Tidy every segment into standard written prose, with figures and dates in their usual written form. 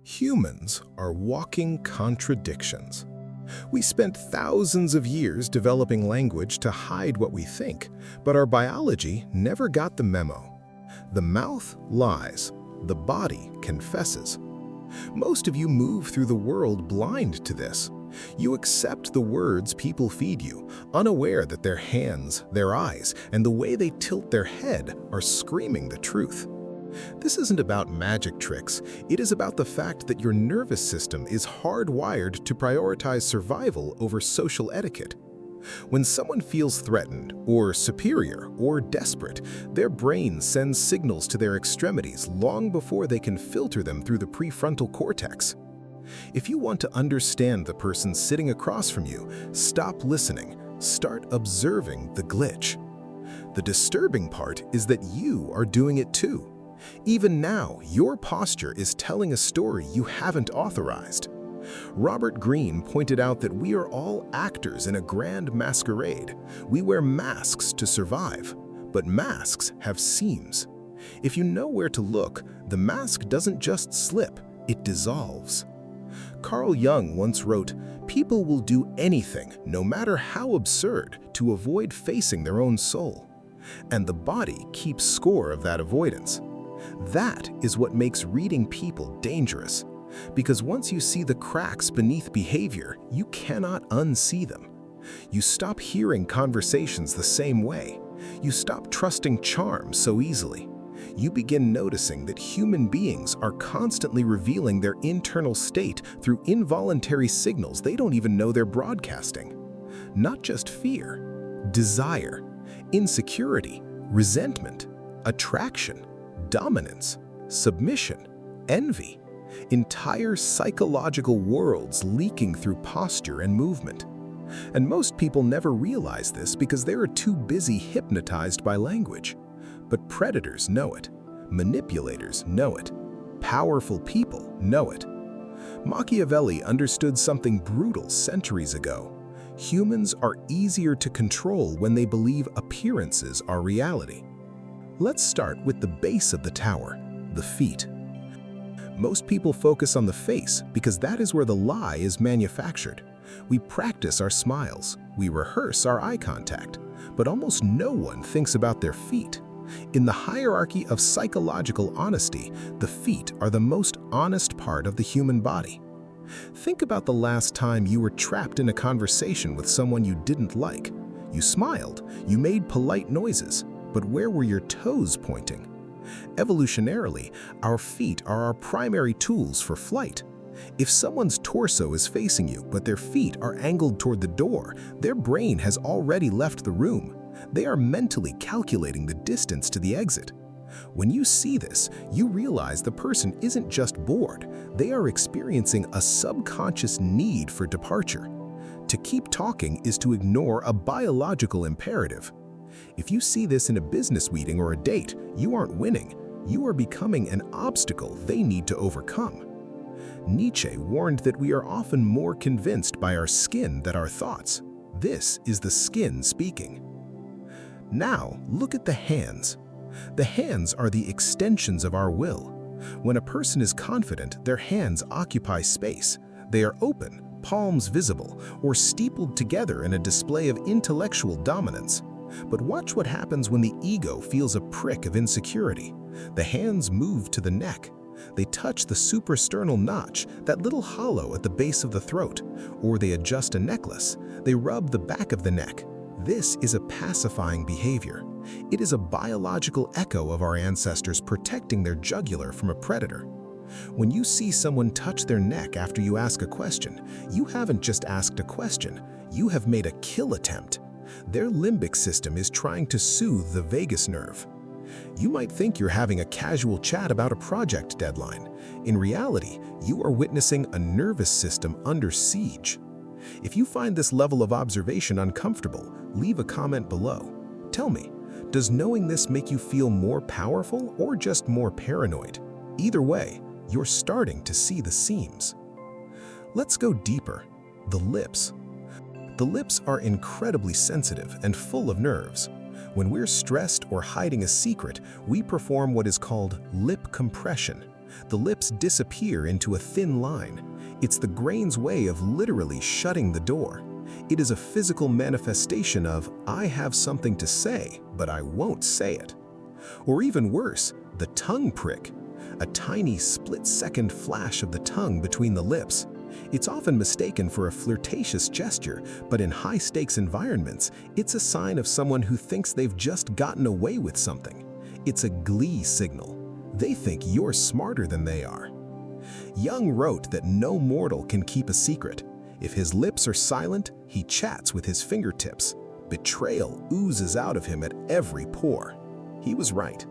Humans are walking contradictions. We spent thousands of years developing language to hide what we think, but our biology never got the memo. The mouth lies, the body confesses. Most of you move through the world blind to this. You accept the words people feed you, unaware that their hands, their eyes, and the way they tilt their head are screaming the truth. This isn't about magic tricks. It is about the fact that your nervous system is hardwired to prioritize survival over social etiquette. When someone feels threatened, or superior, or desperate, their brain sends signals to their extremities long before they can filter them through the prefrontal cortex. If you want to understand the person sitting across from you, stop listening, start observing the glitch. The disturbing part is that you are doing it too. Even now, your posture is telling a story you haven't authorized. Robert Greene pointed out that we are all actors in a grand masquerade. We wear masks to survive, but masks have seams. If you know where to look, the mask doesn't just slip, it dissolves. Carl Jung once wrote, "People will do anything, no matter how absurd, to avoid facing their own soul." And the body keeps score of that avoidance. That is what makes reading people dangerous, because once you see the cracks beneath behavior, you cannot unsee them. You stop hearing conversations the same way. You stop trusting charm so easily. You begin noticing that human beings are constantly revealing their internal state through involuntary signals they don't even know they're broadcasting. Not just fear, desire, insecurity, resentment, attraction, dominance, submission, envy, entire psychological worlds leaking through posture and movement. And most people never realize this because they are too busy hypnotized by language. But predators know it, manipulators know it, powerful people know it. Machiavelli understood something brutal centuries ago. Humans are easier to control when they believe appearances are reality. Let's start with the base of the tower, the feet. Most people focus on the face because that is where the lie is manufactured. We practice our smiles, we rehearse our eye contact, but almost no one thinks about their feet. In the hierarchy of psychological honesty, the feet are the most honest part of the human body. Think about the last time you were trapped in a conversation with someone you didn't like. You smiled, you made polite noises, but where were your toes pointing? Evolutionarily, our feet are our primary tools for flight. If someone's torso is facing you, but their feet are angled toward the door, their brain has already left the room. They are mentally calculating the distance to the exit. When you see this, you realize the person isn't just bored, they are experiencing a subconscious need for departure. To keep talking is to ignore a biological imperative. If you see this in a business meeting or a date, you aren't winning. You are becoming an obstacle they need to overcome. Nietzsche warned that we are often more convinced by our skin than our thoughts. This is the skin speaking. Now, look at the hands. The hands are the extensions of our will. When a person is confident, their hands occupy space. They are open, palms visible, or steepled together in a display of intellectual dominance. But watch what happens when the ego feels a prick of insecurity. The hands move to the neck. They touch the suprasternal notch, that little hollow at the base of the throat, or they adjust a necklace. They rub the back of the neck. This is a pacifying behavior. It is a biological echo of our ancestors protecting their jugular from a predator. When you see someone touch their neck after you ask a question, you haven't just asked a question, you have made a kill attempt. Their limbic system is trying to soothe the vagus nerve. You might think you're having a casual chat about a project deadline. In reality, you are witnessing a nervous system under siege. If you find this level of observation uncomfortable, leave a comment below. Tell me, does knowing this make you feel more powerful or just more paranoid? Either way, you're starting to see the seams. Let's go deeper. The lips. The lips are incredibly sensitive and full of nerves. When we're stressed or hiding a secret, we perform what is called lip compression. The lips disappear into a thin line. It's the grain's way of literally shutting the door. It is a physical manifestation of, I have something to say, but I won't say it. Or even worse, the tongue prick, a tiny split-second flash of the tongue between the lips. It's often mistaken for a flirtatious gesture, but in high-stakes environments, it's a sign of someone who thinks they've just gotten away with something. It's a glee signal. They think you're smarter than they are. Jung wrote that no mortal can keep a secret. If his lips are silent, he chats with his fingertips. Betrayal oozes out of him at every pore. He was right,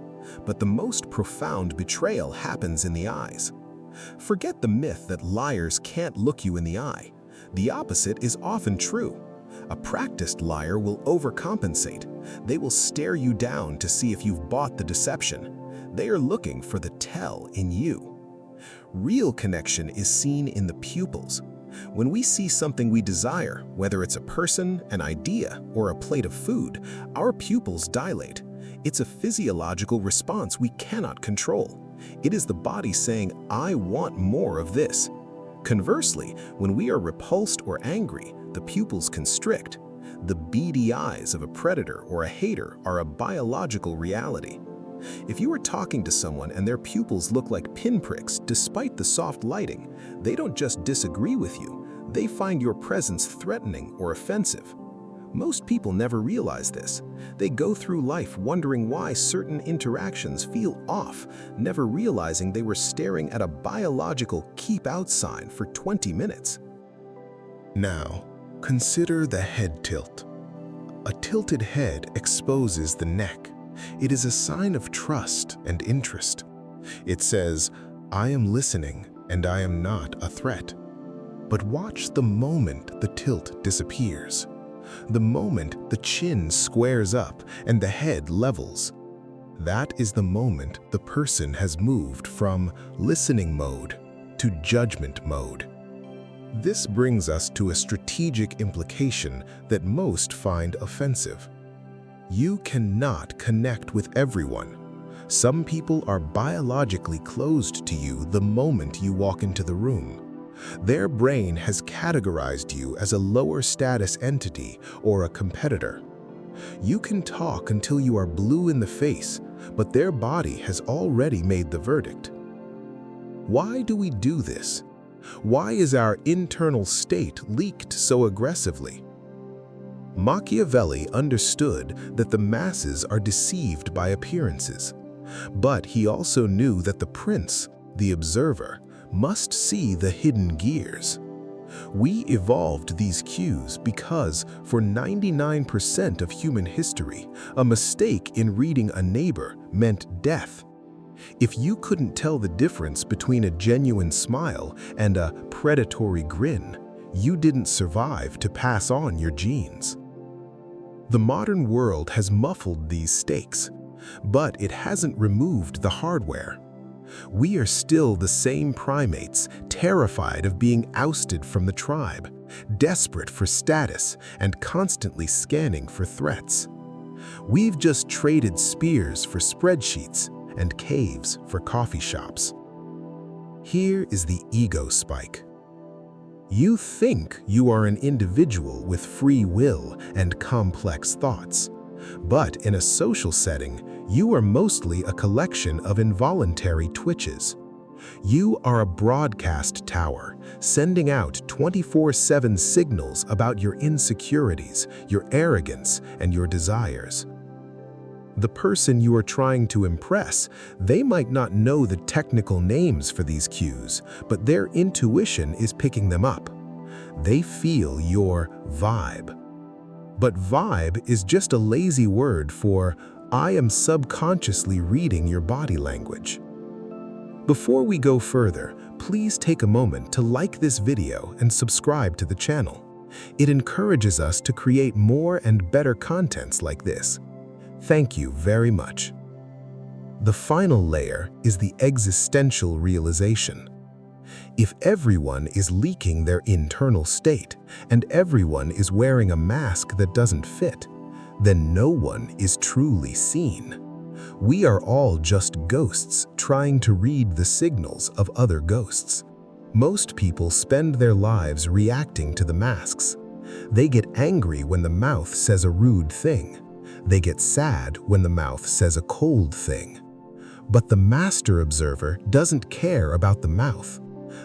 but the most profound betrayal happens in the eyes. Forget the myth that liars can't look you in the eye. The opposite is often true. A practiced liar will overcompensate. They will stare you down to see if you've bought the deception. They are looking for the tell in you. Real connection is seen in the pupils. When we see something we desire, whether it's a person, an idea, or a plate of food, our pupils dilate. It's a physiological response we cannot control. It is the body saying, I want more of this. Conversely, when we are repulsed or angry, the pupils constrict. The beady eyes of a predator or a hater are a biological reality. If you are talking to someone and their pupils look like pinpricks despite the soft lighting, they don't just disagree with you, they find your presence threatening or offensive. Most people never realize this. They go through life wondering why certain interactions feel off, never realizing they were staring at a biological keep out sign for 20 minutes. Now, consider the head tilt. A tilted head exposes the neck. It is a sign of trust and interest. It says, I am listening and I am not a threat. But watch the moment the tilt disappears. The moment the chin squares up and the head levels. That is the moment the person has moved from listening mode to judgment mode. This brings us to a strategic implication that most find offensive. You cannot connect with everyone. Some people are biologically closed to you the moment you walk into the room. Their brain has categorized you as a lower status entity or a competitor. You can talk until you are blue in the face, but their body has already made the verdict. Why do we do this? Why is our internal state leaked so aggressively? Machiavelli understood that the masses are deceived by appearances, but he also knew that the prince, the observer, must see the hidden gears. We evolved these cues because, for 99% of human history, a mistake in reading a neighbor meant death. If you couldn't tell the difference between a genuine smile and a predatory grin, you didn't survive to pass on your genes. The modern world has muffled these stakes, but it hasn't removed the hardware. We are still the same primates, terrified of being ousted from the tribe, desperate for status, and constantly scanning for threats. We've just traded spears for spreadsheets and caves for coffee shops. Here is the ego spike. You think you are an individual with free will and complex thoughts, but in a social setting, you are mostly a collection of involuntary twitches. You are a broadcast tower, sending out 24/7 signals about your insecurities, your arrogance, and your desires. The person you are trying to impress, they might not know the technical names for these cues, but their intuition is picking them up. They feel your vibe. But vibe is just a lazy word for, I am subconsciously reading your body language. Before we go further, please take a moment to like this video and subscribe to the channel. It encourages us to create more and better contents like this. Thank you very much. The final layer is the existential realization. If everyone is leaking their internal state, and everyone is wearing a mask that doesn't fit, then no one is truly seen. We are all just ghosts trying to read the signals of other ghosts. Most people spend their lives reacting to the masks. They get angry when the mouth says a rude thing. They get sad when the mouth says a cold thing. But the master observer doesn't care about the mouth.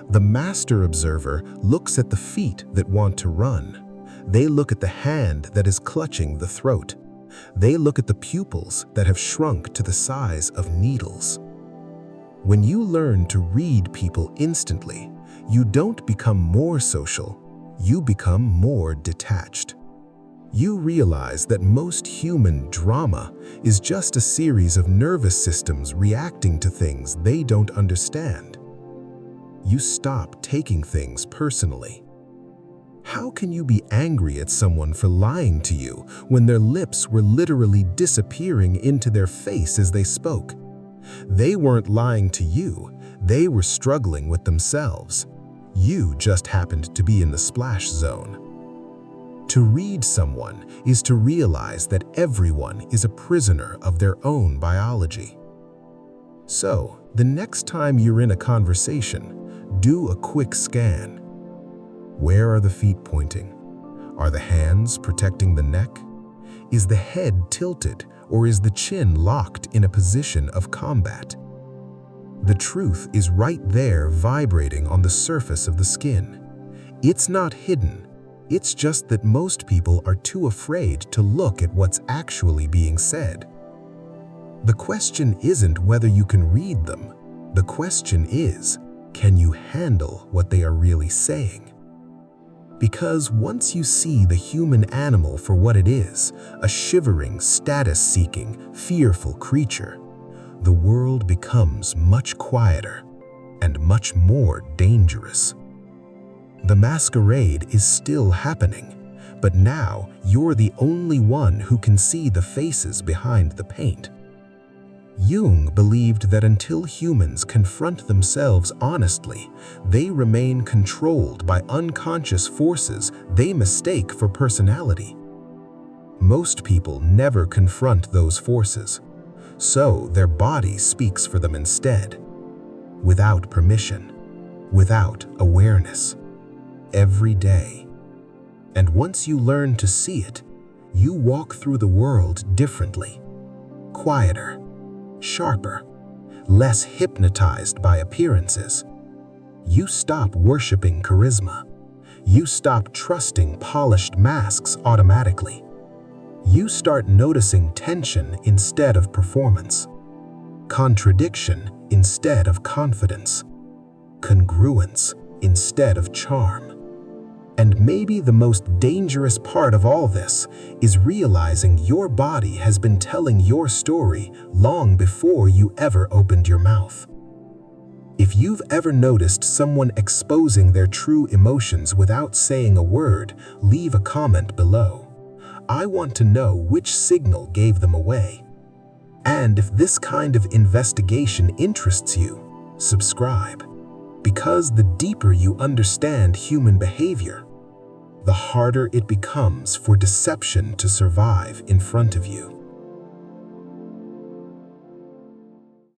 The master observer looks at the feet that want to run. They look at the hand that is clutching the throat. They look at the pupils that have shrunk to the size of needles. When you learn to read people instantly, you don't become more social, you become more detached. You realize that most human drama is just a series of nervous systems reacting to things they don't understand. You stop taking things personally. How can you be angry at someone for lying to you when their lips were literally disappearing into their face as they spoke? They weren't lying to you, they were struggling with themselves. You just happened to be in the splash zone. To read someone is to realize that everyone is a prisoner of their own biology. So, the next time you're in a conversation, do a quick scan. Where are the feet pointing? Are the hands protecting the neck? Is the head tilted, or is the chin locked in a position of combat? The truth is right there vibrating on the surface of the skin. It's not hidden. It's just that most people are too afraid to look at what's actually being said. The question isn't whether you can read them. The question is, can you handle what they are really saying? Because once you see the human animal for what it is, a shivering, status-seeking, fearful creature, the world becomes much quieter and much more dangerous. The masquerade is still happening, but now you're the only one who can see the faces behind the paint. Jung believed that until humans confront themselves honestly, they remain controlled by unconscious forces they mistake for personality. Most people never confront those forces, so their body speaks for them instead, without permission, without awareness, every day. And once you learn to see it, you walk through the world differently, quieter, sharper, less hypnotized by appearances. You stop worshiping charisma. You stop trusting polished masks automatically. You start noticing tension instead of performance, contradiction instead of confidence, congruence instead of charm. And maybe the most dangerous part of all this is realizing your body has been telling your story long before you ever opened your mouth. If you've ever noticed someone exposing their true emotions without saying a word, leave a comment below. I want to know which signal gave them away. And if this kind of investigation interests you, subscribe. Because the deeper you understand human behavior, the harder it becomes for deception to survive in front of you.